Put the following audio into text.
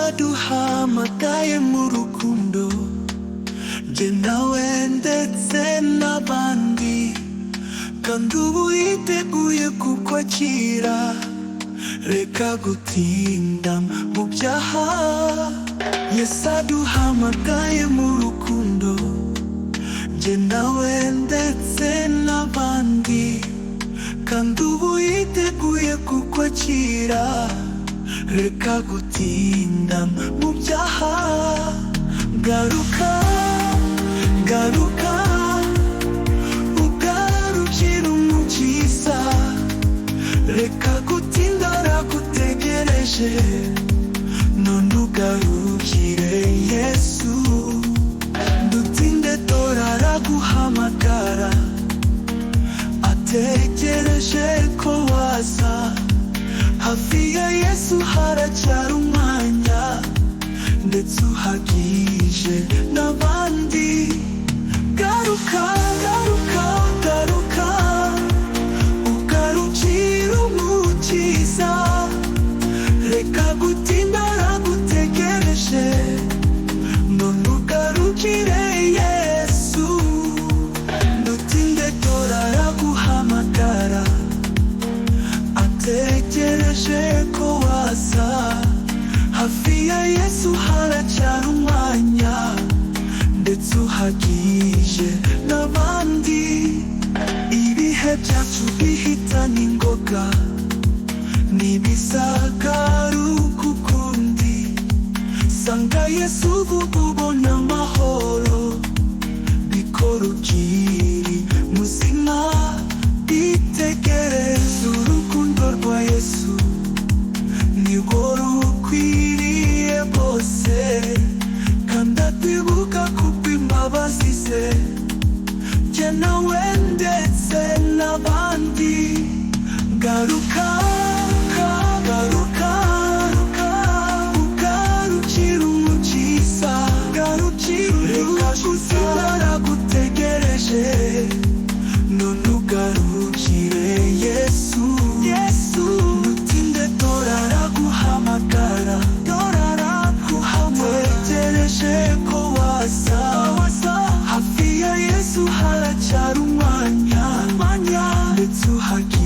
aduhamagaye mu rukundo, jye nawe ndetse n'abandi, kandi ubu yiteguye kukwakira. Reka gutinda mu byaha, Yesu aduhamagaye mu rukundo, jye nawe ndetse n'abandi, kandi ubu yiteguye kukwakira. Reka gutinda mu byaha, garuka, garuka, ugarukire umukiza. Reka gutinda, aragutegereje, none ugarukire Yesu. Dutinde dore araguhamagara, ategereje ko waza. Hafi ya Yesu haracyari umwanya, ndetse uhagije n'abandi. Garuka, garuka, garuka, ugarukire umukiza. Reka gutinda, aragutegereje, none ugarukire Yesu. Dutinde dore araguhamagara, ategereje ko waza. Hafi ya Yesu haracyari umwanya, ndetse uhagije n'abandi. Ibihe byacu bihita n'ingoga, ntibizagaruka ukundi. Sanga Yesu ubu ubona amahoro, bikora ukiri muzima. Itegereze urukundo rwa Yesu, nirwo rukwiriye bose, kandi atwibuka kubw'imbabazi ze. Jye nawe ndetse n'abandi, garuka, garuka, ugarukire umukiza. Garukire umukiza, aragutegereje, none ugarukire Yesu. Yesu, dutinde dore araguhamagara, ategereje ko waza. Hafi ya Yesu haracyari umwanya, ndetse uhagije